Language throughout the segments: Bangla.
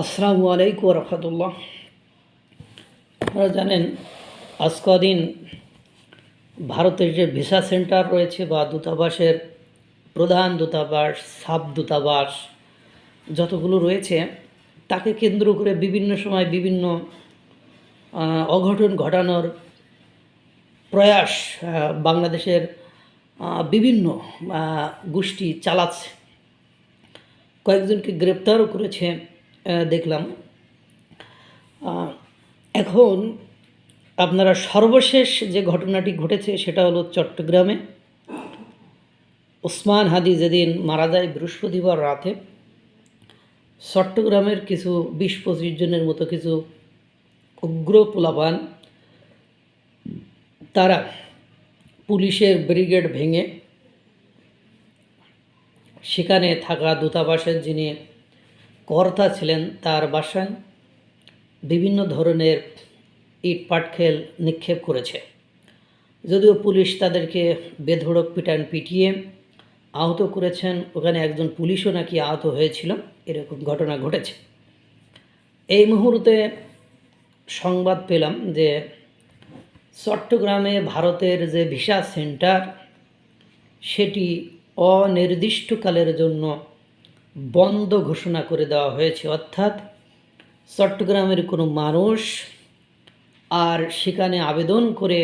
আসসালামু আলাইকুম রহমতুল্লাহ। আপনারা জানেন আজ কদিন ভারতের যে ভিসা সেন্টার রয়েছে বা দূতাবাসের প্রধান দূতাবাস, সাব দূতাবাস যতগুলো রয়েছে, তাকে কেন্দ্র করে বিভিন্ন সময় বিভিন্ন অঘটন ঘটানোর প্রয়াস বাংলাদেশের বিভিন্ন গোষ্ঠী চালাচ্ছে। কয়েকজনকে গ্রেপ্তারও করেছে দেখলাম। এখন আপনারা সর্বশেষ যে ঘটনাটি ঘটেছে সেটা হলো চট্টগ্রামে ওসমান হাদি যেদিন মারা যায় বৃহস্পতিবার রাতে, চট্টগ্রামের কিছু 20-25 জনের মতো কিছু উগ্র পোলাপান তারা পুলিশের ব্রিগেড ভেঙে সেখানে থাকা দূতাবাসের যিনি কর্তা ছিলেন তার বাসায় বিভিন্ন ধরনের ইট পাটকেল নিক্ষেপ করেছে। যদিও পুলিশ তাদেরকে বেধড়ক পিটিয়ে আহত করেছেন, ওখানে একজন পুলিশও নাকি আহত হয়েছিল, এরকম ঘটনা ঘটেছে। এই মুহূর্তে সংবাদ পেলাম যে চট্টগ্রামে ভারতের যে ভিসা সেন্টার সেটি অনির্দিষ্টকালের জন্য বন্ধ ঘোষণা করে দেওয়া হয়েছে। অর্থাৎ চট্টগ্রামের কোনো মানুষ আর সেখানে আবেদন করে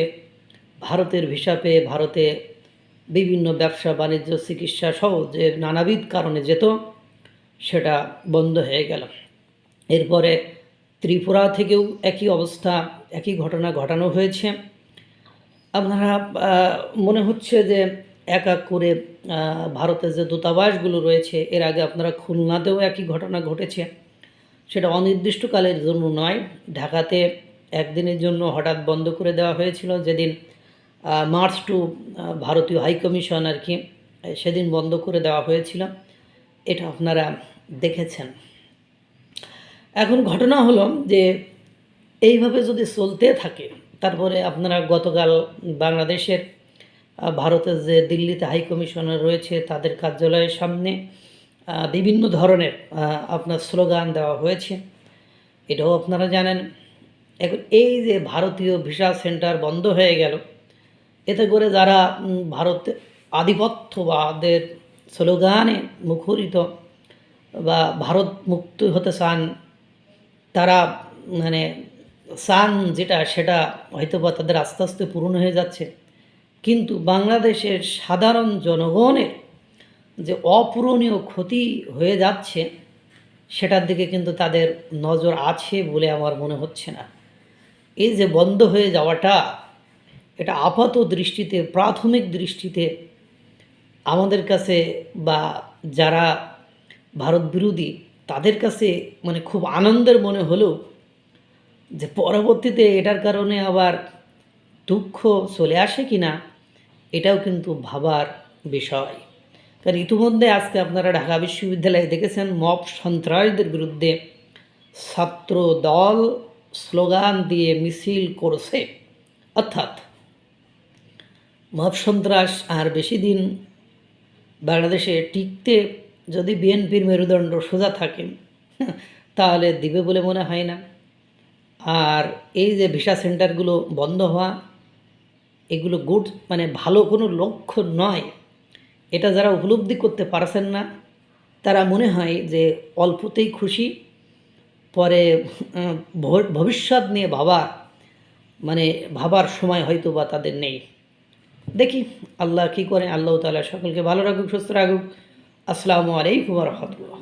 ভারতের ভিসা পেয়ে ভারতে বিভিন্ন ব্যবসা বাণিজ্য চিকিৎসা সহ যে নানাবিধ কারণে যেত, সেটা বন্ধ হয়ে গেল। এরপরে ত্রিপুরা থেকেও একই অবস্থা, একই ঘটনা ঘটানো হয়েছে। আপনারা মনে হচ্ছে যে এক এক করে ভারতের যে দূতাবাসগুলো রয়েছে, এর আগে আপনারা খুলনাতেও একই ঘটনা ঘটেছে। সেটা অনির্দিষ্টকালের জন্য নয়, ঢাকাতে একদিনের জন্য হঠাৎ বন্ধ করে দেওয়া হয়েছিল, যেদিন মার্চ টু ভারতীয় হাইকমিশন আর কি, সেদিন বন্ধ করে দেওয়া হয়েছিল। এটা আপনারা দেখেছেন। এখন ঘটনা হলো যে এইভাবে যদি চলতে থাকে, তারপরে আপনারা গতকাল বাংলাদেশের ভারতের যে দিল্লিতে হাইকমিশনার রয়েছে তাদের কার্যালয়ের সামনে বিভিন্ন ধরনের আপনার স্লোগান দেওয়া হয়েছে, এটাও আপনারা জানেন। এখন এই যে ভারতীয় ভিসা সেন্টার বন্ধ হয়ে গেল, এতে করে যারা ভারত আধিপত্যবাদের স্লোগানে মুখরিত বা ভারত মুক্ত হতে চান, তারা মানে চান যেটা, সেটা হয়তো বা তাদের আস্তে আস্তে পূরণ হয়ে যাচ্ছে। কিন্তু বাংলাদেশের সাধারণ জনগণের যে অপূরণীয় ক্ষতি হয়ে যাচ্ছে, সেটার দিকে কিন্তু তাদের নজর আছে বলে আমার মনে হচ্ছে না। এই যে বন্ধ হয়ে যাওয়াটা, এটা আপাত দৃষ্টিতে, প্রাথমিক দৃষ্টিতে আমাদের কাছে বা যারা ভারত বিরোধী তাদের কাছে মানে খুব আনন্দের মনে হলেও যে পরবর্তীতে এটার কারণে আবার দুঃখ চলে আসে কি না, এটাও কিন্তু ভাবার বিষয়। কারণ ইতিমধ্যে আজকে আপনারা ঢাকা বিশ্ববিদ্যালয়ে দেখেছেন মব সন্ত্রাসীদের বিরুদ্ধে ছাত্র দল স্লোগান দিয়ে মিছিল করছে। অর্থাৎ মব সন্ত্রাস আর বেশি দিন বাংলাদেশে টিকতে যদি বিএনপির মেরুদণ্ড সোজা থাকে তাহলে দিবে বলে মনে হয় না। আর এই যে ভিসা সেন্টারগুলো বন্ধ হওয়া, এগুলো গুড মানে ভালো কোনো লক্ষণ নয়। এটা যারা উপলব্ধি করতে পারছেন না, তারা মনে হয় যে অল্পতেই খুশি, পরে ভবিষ্যৎ নিয়ে ভাবার সময় হয়তো বা তাদের নেই। দেখি আল্লাহ কী করে। আল্লাহ তাআলা সকলকে ভালো রাখুক, সুস্থ রাখুক। আসসালামু আলাইকুম ওয়া রাহমাতুল্লাহ।